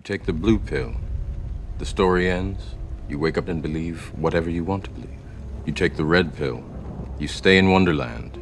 take the blue pill. The story ends. You wake up and believe whatever you want to believe. You take the red pill. You stay in Wonderland.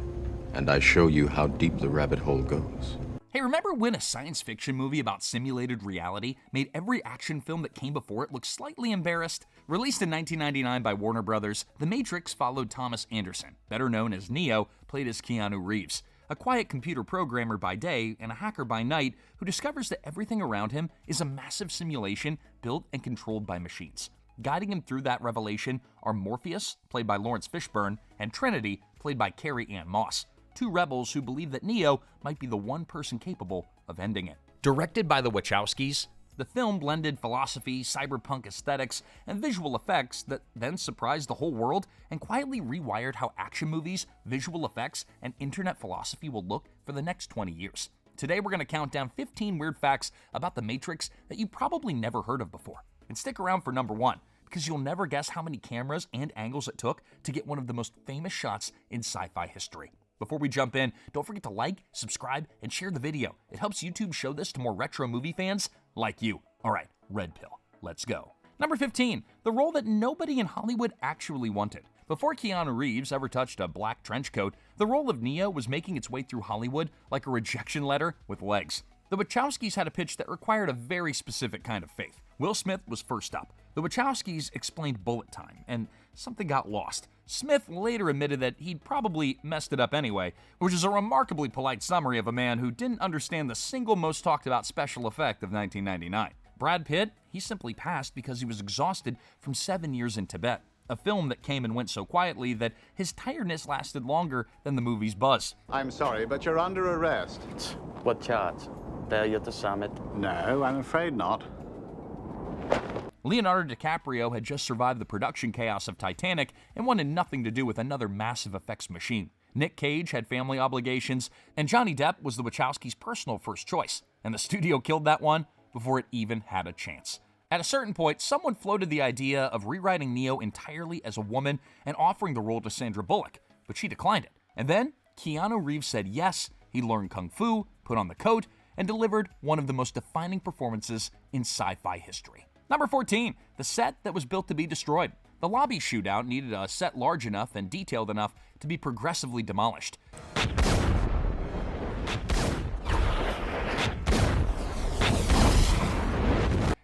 And I show you how deep the rabbit hole goes. Hey, remember when a science fiction movie about simulated reality made every action film that came before it look slightly embarrassed? Released in 1999 by Warner Brothers, The Matrix followed Thomas Anderson, better known as Neo, played as Keanu Reeves, a quiet computer programmer by day and a hacker by night who discovers that everything around him is a massive simulation built and controlled by machines. Guiding him through that revelation are Morpheus, played by Laurence Fishburne, and Trinity, played by Carrie-Anne Moss, two rebels who believe that Neo might be the one person capable of ending it. Directed by the Wachowskis, the film blended philosophy, cyberpunk aesthetics, and visual effects that then surprised the whole world and quietly rewired how action movies, visual effects, and internet philosophy will look for the next 20 years. Today we're going to count down 15 weird facts about The Matrix that you probably never heard of before. And stick around for number 1, because you'll never guess how many cameras and angles it took to get one of the most famous shots in sci-fi history. Before we jump in, don't forget to like, subscribe, and share the video. It helps YouTube show this to more retro movie fans like you. All right, red pill, let's go. Number 15, the role that nobody in Hollywood actually wanted. Before Keanu Reeves ever touched a black trench coat, the role of Neo was making its way through Hollywood like a rejection letter with legs. The Wachowskis had a pitch that required a very specific kind of faith. Will Smith was first up. The Wachowskis explained bullet time, and something got lost. Smith later admitted that he'd probably messed it up anyway, which is a remarkably polite summary of a man who didn't understand the single most talked about special effect of 1999. Brad Pitt, he simply passed because he was exhausted from 7 years in Tibet, a film that came and went so quietly that his tiredness lasted longer than the movie's buzz. I'm sorry, but you're under arrest. What charge? Failure to summit? No, I'm afraid not. Leonardo DiCaprio had just survived the production chaos of Titanic and wanted nothing to do with another massive effects machine. Nick Cage had family obligations, and Johnny Depp was the Wachowskis' personal first choice, and the studio killed that one before it even had a chance. At a certain point, someone floated the idea of rewriting Neo entirely as a woman and offering the role to Sandra Bullock, but she declined it. And then Keanu Reeves said yes, he learned kung fu, put on the coat, and delivered one of the most defining performances in sci-fi history. Number 14, the set that was built to be destroyed. The lobby shootout needed a set large enough and detailed enough to be progressively demolished.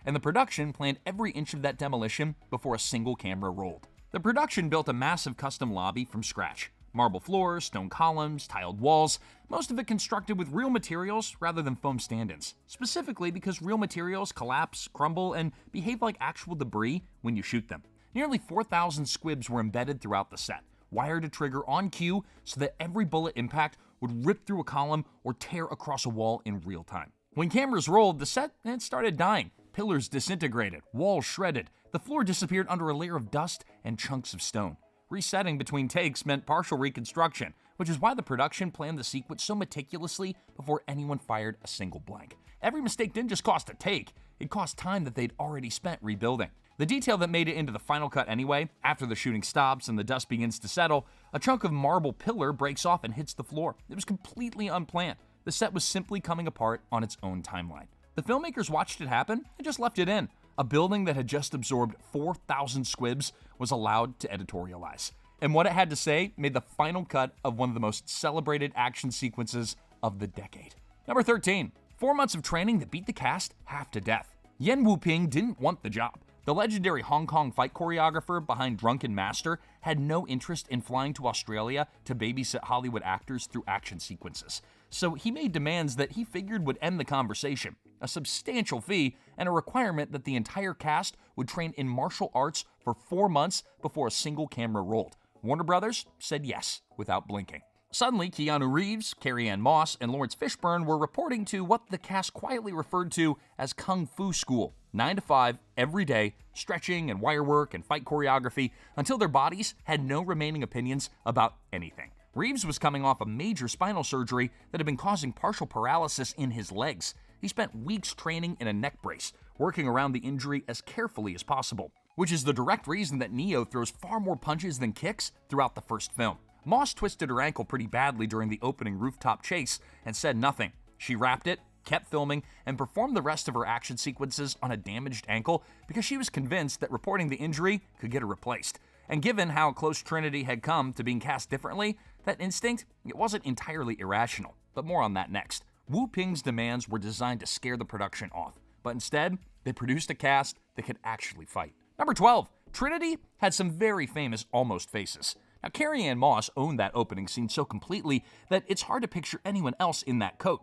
And the production planned every inch of that demolition before a single camera rolled. The production built a massive custom lobby from scratch. Marble floors, stone columns, tiled walls, most of it constructed with real materials rather than foam stand-ins, specifically because real materials collapse, crumble, and behave like actual debris when you shoot them. Nearly 4,000 squibs were embedded throughout the set, wired to trigger on cue so that every bullet impact would rip through a column or tear across a wall in real time. When cameras rolled, the set started dying. Pillars disintegrated, walls shredded, the floor disappeared under a layer of dust and chunks of stone. Resetting between takes meant partial reconstruction, which is why the production planned the sequence so meticulously before anyone fired a single blank. Every mistake didn't just cost a take, it cost time that they'd already spent rebuilding. The detail that made it into the final cut anyway, after the shooting stops and the dust begins to settle, a chunk of marble pillar breaks off and hits the floor. It was completely unplanned. The set was simply coming apart on its own timeline. The filmmakers watched it happen and just left it in. A building that had just absorbed 4,000 squibs was allowed to editorialize. And what it had to say made the final cut of one of the most celebrated action sequences of the decade. Number 13, 4 months of training that beat the cast half to death. Yuen didn't want the job. The legendary Hong Kong fight choreographer behind Drunken Master had no interest in flying to Australia to babysit Hollywood actors through action sequences. So he made demands that he figured would end the conversation, a substantial fee and a requirement that the entire cast would train in martial arts for 4 months before a single camera rolled. Warner Brothers said yes without blinking. Suddenly, Keanu Reeves, Carrie-Anne Moss, and Laurence Fishburne were reporting to what the cast quietly referred to as Kung Fu School, 9 to 5, every day, stretching and wire work and fight choreography until their bodies had no remaining opinions about anything. Reeves was coming off a major spinal surgery that had been causing partial paralysis in his legs. He spent weeks training in a neck brace, working around the injury as carefully as possible, which is the direct reason that Neo throws far more punches than kicks throughout the first film. Moss twisted her ankle pretty badly during the opening rooftop chase and said nothing. She wrapped it kept filming, and performed the rest of her action sequences on a damaged ankle because she was convinced that reporting the injury could get her replaced. And given how close Trinity had come to being cast differently, that instinct, it wasn't entirely irrational. But more on that next. Wu Ping's demands were designed to scare the production off, but instead, they produced a cast that could actually fight. Number 12. Trinity had some very famous almost faces. Now, Carrie-Anne Moss owned that opening scene so completely that it's hard to picture anyone else in that coat.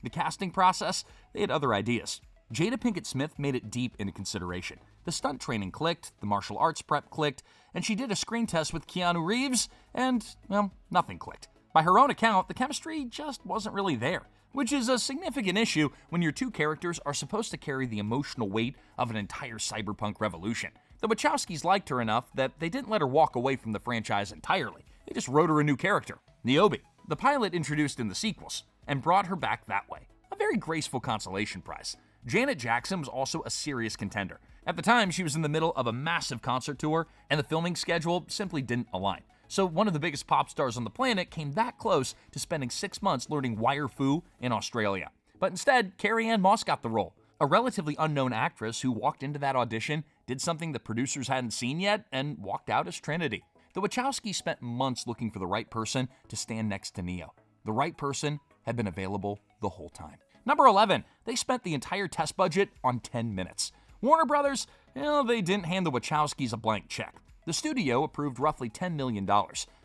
The casting process, they had other ideas. Jada Pinkett Smith made it deep into consideration. The stunt training clicked, the martial arts prep clicked, and she did a screen test with Keanu Reeves, and, well, nothing clicked. By her own account, the chemistry just wasn't really there, which is a significant issue when your two characters are supposed to carry the emotional weight of an entire cyberpunk revolution. The Wachowskis liked her enough that they didn't let her walk away from the franchise entirely. They just wrote her a new character, Niobe. The pilot introduced in the sequels, and brought her back that way. A very graceful consolation prize. Janet Jackson was also a serious contender. At the time, she was in the middle of a massive concert tour, and the filming schedule simply didn't align. So one of the biggest pop stars on the planet came that close to spending 6 months learning wire fu in Australia. But instead, Carrie-Anne Moss got the role. A relatively unknown actress who walked into that audition, did something the producers hadn't seen yet, and walked out as Trinity. The Wachowskis spent months looking for the right person to stand next to Neo. The right person had been available the whole time. Number 11, they spent the entire test budget on 10 minutes. Warner Brothers, they didn't hand the Wachowskis a blank check. The studio approved roughly $10 million,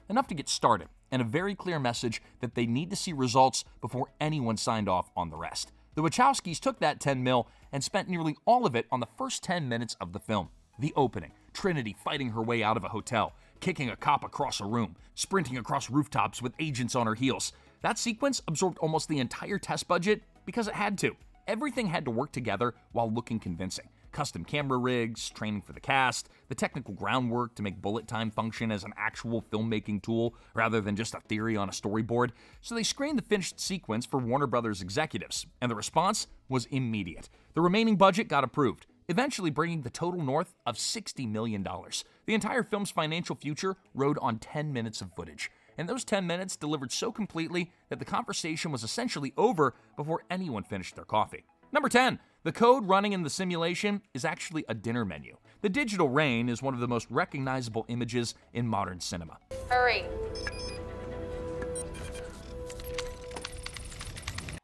enough to get started, and a very clear message that they need to see results before anyone signed off on the rest. The Wachowskis took that $10 million and spent nearly all of it on the first 10 minutes of the film. The opening, Trinity fighting her way out of a hotel, kicking a cop across a room, sprinting across rooftops with agents on her heels. That sequence absorbed almost the entire test budget because it had to. Everything had to work together while looking convincing. Custom camera rigs, training for the cast, the technical groundwork to make bullet time function as an actual filmmaking tool rather than just a theory on a storyboard. So they screened the finished sequence for Warner Brothers executives, and the response was immediate. The remaining budget got approved, eventually bringing the total north of $60 million. The entire film's financial future rode on 10 minutes of footage. And those 10 minutes delivered so completely that the conversation was essentially over before anyone finished their coffee. Number 10. The code running in the simulation is actually a dinner menu. The digital rain is one of the most recognizable images in modern cinema. Hurry.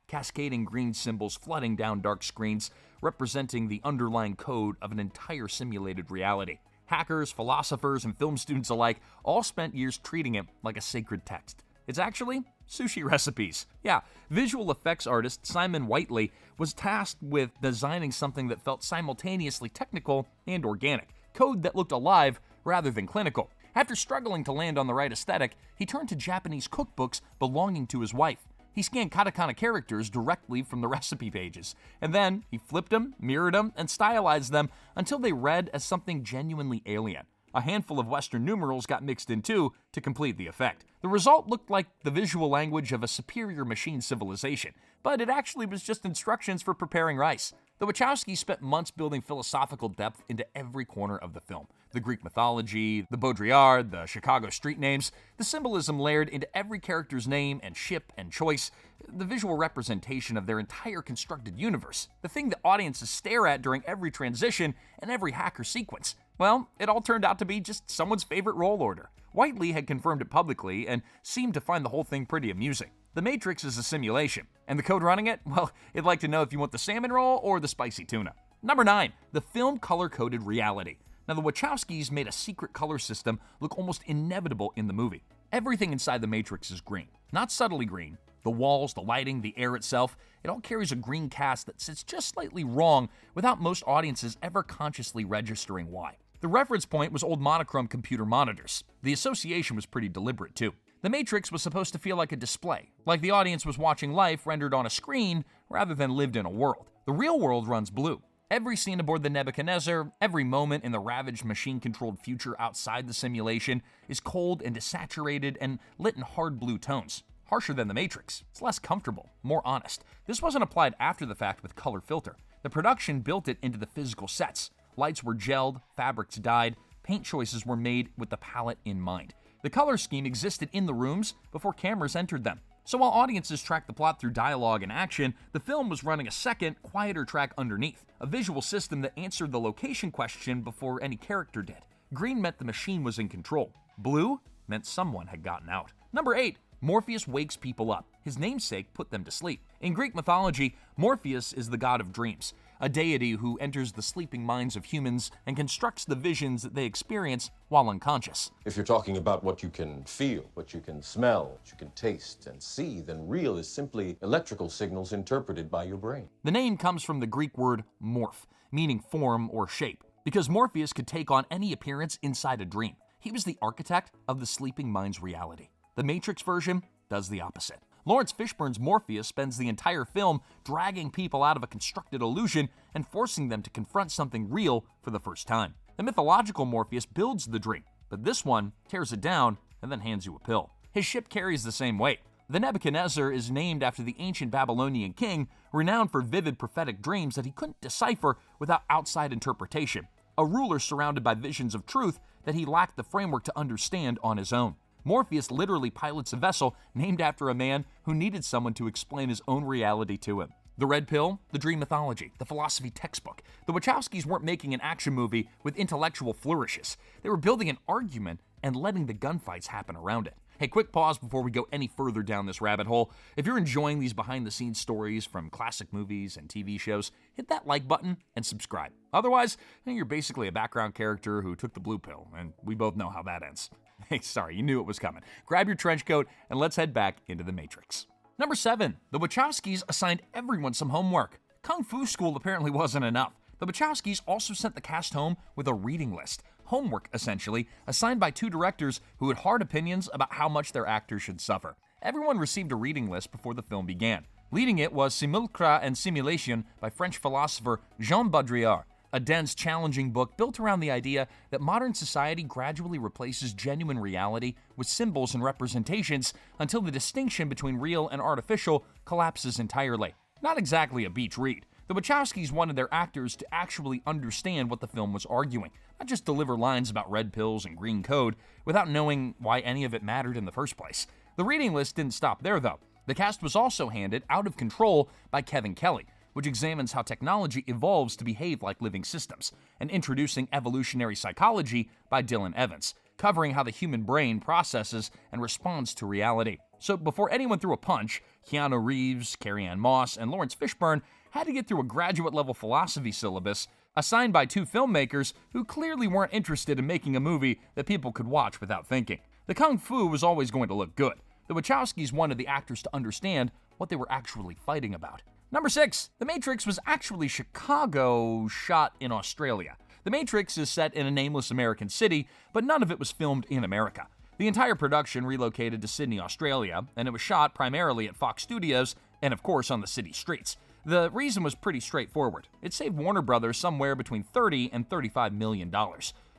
Cascading green symbols flooding down dark screens, representing the underlying code of an entire simulated reality. Hackers, philosophers, and film students alike all spent years treating it like a sacred text. It's actually sushi recipes. Yeah, visual effects artist Simon Whiteley was tasked with designing something that felt simultaneously technical and organic, code that looked alive rather than clinical. After struggling to land on the right aesthetic, he turned to Japanese cookbooks belonging to his wife. He scanned katakana characters directly from the recipe pages, and then he flipped them, mirrored them, and stylized them until they read as something genuinely alien. A handful of Western numerals got mixed in too to complete the effect. The result looked like the visual language of a superior machine civilization, but it actually was just instructions for preparing rice. The Wachowskis spent months building philosophical depth into every corner of the film. The Greek mythology, the Baudrillard, the Chicago street names, the symbolism layered into every character's name and ship and choice, the visual representation of their entire constructed universe, the thing that audiences stare at during every transition and every hacker sequence. Well, it all turned out to be just someone's favorite roll order. Whiteley had confirmed it publicly and seemed to find the whole thing pretty amusing. The Matrix is a simulation, and the code running it, well, it'd like to know if you want the salmon roll or the spicy tuna. Number 9, the film color-coded reality. Now, the Wachowskis made a secret color system look almost inevitable in the movie. Everything inside the Matrix is green. Not subtly green. The walls, the lighting, the air itself, it all carries a green cast that sits just slightly wrong without most audiences ever consciously registering why. The reference point was old monochrome computer monitors. The association was pretty deliberate, too. The Matrix was supposed to feel like a display, like the audience was watching life rendered on a screen rather than lived in a world. The real world runs blue. Every scene aboard the Nebuchadnezzar, every moment in the ravaged machine-controlled future outside the simulation is cold and desaturated and lit in hard blue tones. Harsher than the Matrix. It's less comfortable, more honest. This wasn't applied after the fact with color filter. The production built it into the physical sets. Lights were gelled, fabrics dyed, paint choices were made with the palette in mind. The color scheme existed in the rooms before cameras entered them. So while audiences tracked the plot through dialogue and action, the film was running a second, quieter track underneath, a visual system that answered the location question before any character did. Green meant the machine was in control. Blue meant someone had gotten out. Number 8. Morpheus wakes people up. His namesake put them to sleep. In Greek mythology, Morpheus is the god of dreams, a deity who enters the sleeping minds of humans and constructs the visions that they experience while unconscious. If you're talking about what you can feel, what you can smell, what you can taste and see, then real is simply electrical signals interpreted by your brain. The name comes from the Greek word morph, meaning form or shape, because Morpheus could take on any appearance inside a dream. He was the architect of the sleeping mind's reality. The Matrix version does the opposite. Laurence Fishburne's Morpheus spends the entire film dragging people out of a constructed illusion and forcing them to confront something real for the first time. The mythological Morpheus builds the dream, but this one tears it down and then hands you a pill. His ship carries the same weight. The Nebuchadnezzar is named after the ancient Babylonian king, renowned for vivid prophetic dreams that he couldn't decipher without outside interpretation, a ruler surrounded by visions of truth that he lacked the framework to understand on his own. Morpheus literally pilots a vessel named after a man who needed someone to explain his own reality to him. The Red Pill, the dream mythology, the philosophy textbook. The Wachowskis weren't making an action movie with intellectual flourishes. They were building an argument and letting the gunfights happen around it. Hey, quick pause before we go any further down this rabbit hole. If you're enjoying these behind-the-scenes stories from classic movies and TV shows, hit that like button and subscribe. Otherwise, you're basically a background character who took the blue pill, and we both know how that ends. Hey, sorry, you knew it was coming. Grab your trench coat and let's head back into the Matrix. Number 7. The Wachowskis assigned everyone some homework. Kung Fu school apparently wasn't enough. The Wachowskis also sent the cast home with a reading list. Homework, essentially, assigned by 2 directors who had hard opinions about how much their actors should suffer. Everyone received a reading list before the film began. Leading it was Simulacra and Simulation by French philosopher Jean Baudrillard, a dense, challenging book built around the idea that modern society gradually replaces genuine reality with symbols and representations until the distinction between real and artificial collapses entirely. Not exactly a beach read. The Wachowskis wanted their actors to actually understand what the film was arguing, not just deliver lines about red pills and green code without knowing why any of it mattered in the first place. The reading list didn't stop there, though. The cast was also handed Out of Control by Kevin Kelly, which examines how technology evolves to behave like living systems, and Introducing Evolutionary Psychology by Dylan Evans, covering how the human brain processes and responds to reality. So before anyone threw a punch, Keanu Reeves, Carrie-Anne Moss, and Laurence Fishburne had to get through a graduate-level philosophy syllabus assigned by 2 filmmakers who clearly weren't interested in making a movie that people could watch without thinking. The Kung Fu was always going to look good. The Wachowskis wanted the actors to understand what they were actually fighting about. Number 6. The Matrix was actually Chicago shot in Australia. The Matrix is set in a nameless American city, but none of it was filmed in America. The entire production relocated to Sydney, Australia, and it was shot primarily at Fox Studios and, of course, on the city streets. The reason was pretty straightforward. It saved Warner Brothers somewhere between $30 and $35 million.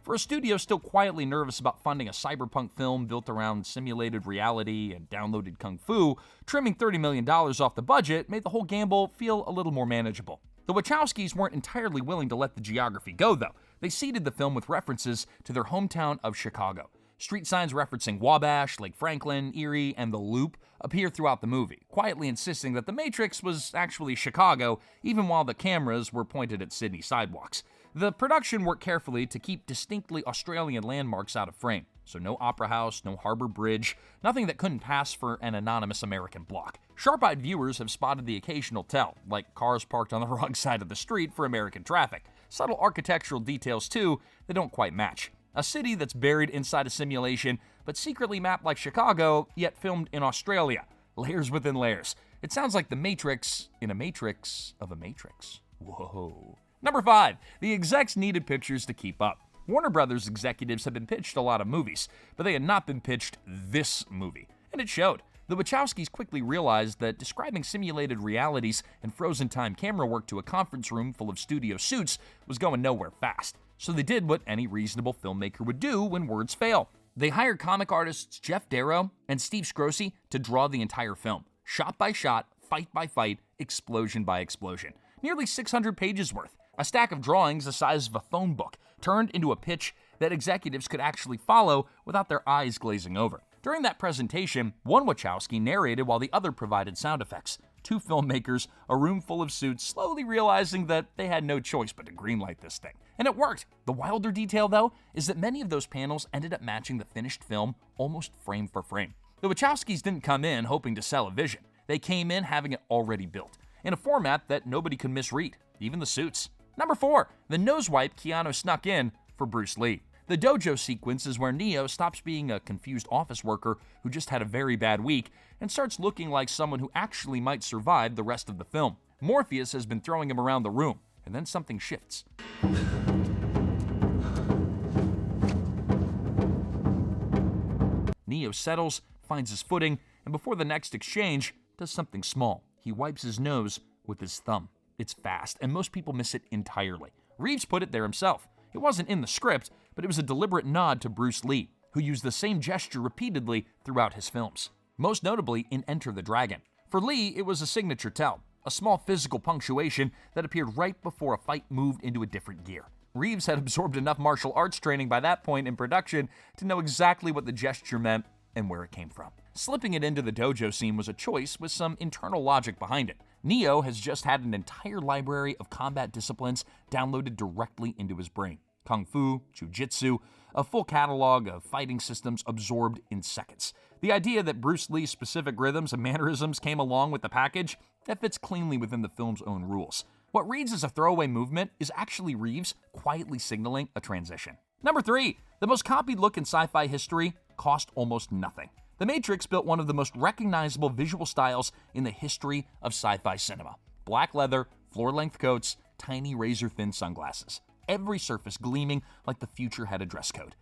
For a studio still quietly nervous about funding a cyberpunk film built around simulated reality and downloaded kung fu, trimming $30 million off the budget made the whole gamble feel a little more manageable. The Wachowskis weren't entirely willing to let the geography go, though. They seeded the film with references to their hometown of Chicago. Street signs referencing Wabash, Lake Franklin, Erie, and the Loop appear throughout the movie, quietly insisting that the Matrix was actually Chicago, even while the cameras were pointed at Sydney sidewalks. The production worked carefully to keep distinctly Australian landmarks out of frame, so no Opera House, no Harbour Bridge, nothing that couldn't pass for an anonymous American block. Sharp-eyed viewers have spotted the occasional tell, like cars parked on the wrong side of the street for American traffic. Subtle architectural details, too, that don't quite match. A city that's buried inside a simulation, but secretly mapped like Chicago, yet filmed in Australia. Layers within layers. It sounds like the Matrix in a matrix of a matrix. Whoa. Number 5. The execs needed pictures to keep up. Warner Brothers executives had been pitched a lot of movies, but they had not been pitched this movie. And it showed. The Wachowskis quickly realized that describing simulated realities and frozen time camera work to a conference room full of studio suits was going nowhere fast. So they did what any reasonable filmmaker would do when words fail. They hired comic artists Jeff Darrow and Steve Scrossi to draw the entire film, shot by shot, fight by fight, explosion by explosion. Nearly 600 pages worth. A stack of drawings the size of a phone book, turned into a pitch that executives could actually follow without their eyes glazing over. During that presentation, one Wachowski narrated while the other provided sound effects. Two filmmakers, a room full of suits, slowly realizing that they had no choice but to greenlight this thing. And it worked. The wilder detail, though, is that many of those panels ended up matching the finished film almost frame for frame. The Wachowskis didn't come in hoping to sell a vision. They came in having it already built, in a format that nobody could misread, even the suits. Number 4, the nose wipe Keanu snuck in for Bruce Lee. The dojo sequence is where Neo stops being a confused office worker who just had a very bad week and starts looking like someone who actually might survive the rest of the film. Morpheus has been throwing him around the room, and then something shifts. Neo settles, finds his footing, and before the next exchange, does something small. He wipes his nose with his thumb. It's fast, and most people miss it entirely. Reeves put it there himself. It wasn't in the script, but it was a deliberate nod to Bruce Lee, who used the same gesture repeatedly throughout his films, most notably in Enter the Dragon. For Lee, it was a signature tell, a small physical punctuation that appeared right before a fight moved into a different gear. Reeves had absorbed enough martial arts training by that point in production to know exactly what the gesture meant and where it came from. Slipping it into the dojo scene was a choice with some internal logic behind it. Neo has just had an entire library of combat disciplines downloaded directly into his brain. Kung Fu, Jiu-Jitsu, a full catalog of fighting systems absorbed in seconds. The idea that Bruce Lee's specific rhythms and mannerisms came along with the package, that fits cleanly within the film's own rules. What reads as a throwaway movement is actually Reeves quietly signaling a transition. Number 3, the most copied look in sci-fi history cost almost nothing. The Matrix built one of the most recognizable visual styles in the history of sci-fi cinema. Black leather, floor-length coats, tiny razor-thin sunglasses. Every surface gleaming like the future had a dress code.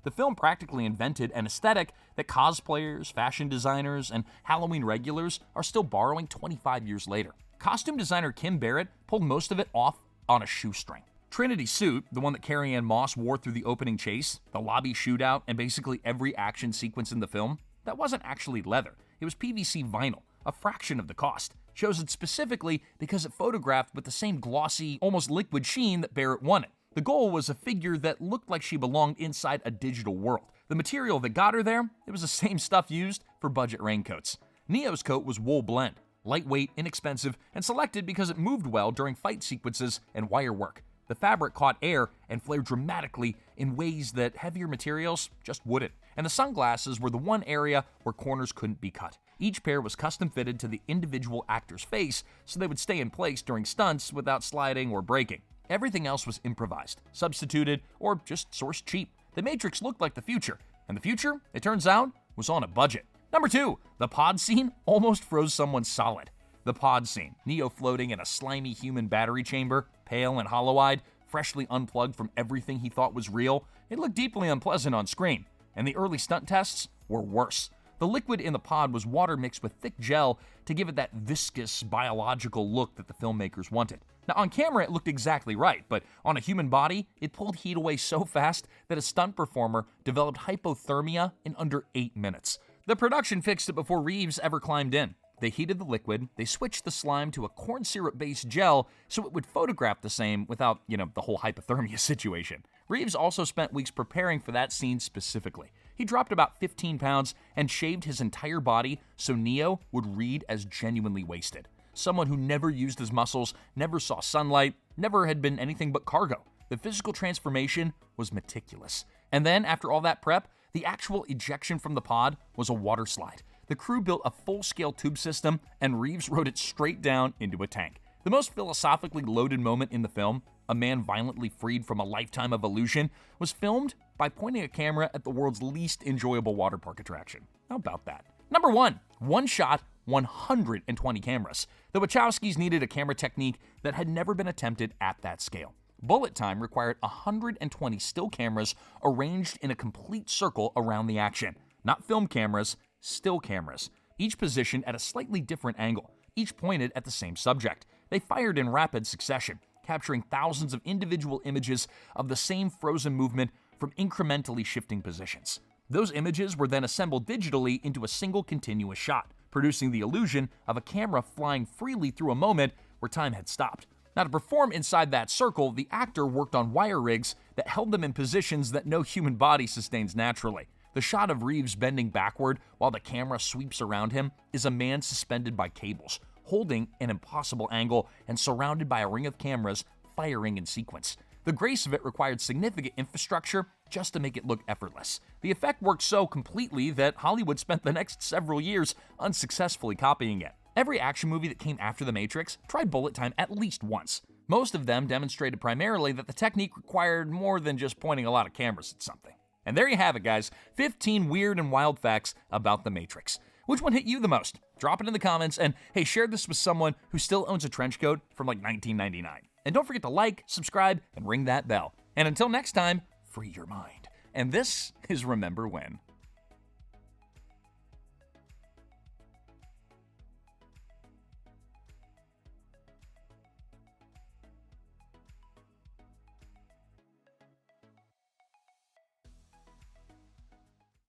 The film practically invented an aesthetic that cosplayers, fashion designers, and Halloween regulars are still borrowing 25 years later. Costume designer Kim Barrett pulled most of it off on a shoestring. Trinity's suit, the one that Carrie-Anne Moss wore through the opening chase, the lobby shootout, and basically every action sequence in the film, that wasn't actually leather. It was PVC vinyl, a fraction of the cost. Chosen specifically because it photographed with the same glossy, almost liquid sheen that Barrett wanted. The goal was a figure that looked like she belonged inside a digital world. The material that got her there, it was the same stuff used for budget raincoats. Neo's coat was wool blend, lightweight, inexpensive, and selected because it moved well during fight sequences and wire work. The fabric caught air and flared dramatically in ways that heavier materials just wouldn't. And the sunglasses were the one area where corners couldn't be cut. Each pair was custom fitted to the individual actor's face so they would stay in place during stunts without sliding or breaking. Everything else was improvised, substituted, or just sourced cheap. The Matrix looked like the future, and the future, it turns out, was on a budget. Number 2, the pod scene almost froze someone solid. The pod scene, Neo floating in a slimy human battery chamber, pale and hollow-eyed, freshly unplugged from everything he thought was real, it looked deeply unpleasant on screen, and the early stunt tests were worse. The liquid in the pod was water mixed with thick gel to give it that viscous, biological look that the filmmakers wanted. Now, on camera, it looked exactly right, but on a human body, it pulled heat away so fast that a stunt performer developed hypothermia in under 8 minutes. The production fixed it before Reeves ever climbed in. They heated the liquid, they switched the slime to a corn syrup-based gel so it would photograph the same without, the whole hypothermia situation. Reeves also spent weeks preparing for that scene specifically. He dropped about 15 pounds and shaved his entire body so Neo would read as genuinely wasted. Someone who never used his muscles, never saw sunlight, never had been anything but cargo. The physical transformation was meticulous. And then, after all that prep, the actual ejection from the pod was a water slide. The crew built a full-scale tube system, and Reeves rode it straight down into a tank. The most philosophically loaded moment in the film, a man violently freed from a lifetime of illusion, was filmed by pointing a camera at the world's least enjoyable water park attraction. How about that? Number 1, one shot, 120 cameras. The Wachowskis needed a camera technique that had never been attempted at that scale. Bullet time required 120 still cameras arranged in a complete circle around the action. Not film cameras, still cameras. Each positioned at a slightly different angle, each pointed at the same subject. They fired in rapid succession, capturing thousands of individual images of the same frozen movement from incrementally shifting positions. Those images were then assembled digitally into a single continuous shot. producing the illusion of a camera flying freely through a moment where time had stopped. Now, to perform inside that circle, the actor worked on wire rigs that held them in positions that no human body sustains naturally. The shot of Reeves bending backward while the camera sweeps around him is a man suspended by cables, holding an impossible angle and surrounded by a ring of cameras firing in sequence. The grace of it required significant infrastructure just to make it look effortless. The effect worked so completely that Hollywood spent the next several years unsuccessfully copying it. Every action movie that came after The Matrix tried bullet time at least once. Most of them demonstrated primarily that the technique required more than just pointing a lot of cameras at something. And there you have it, guys. 15 weird and wild facts about The Matrix. Which one hit you the most? Drop it in the comments, and hey, share this with someone who still owns a trench coat from like 1999. And don't forget to like, subscribe, and ring that bell. And until next time, free your mind. And this is Remember When.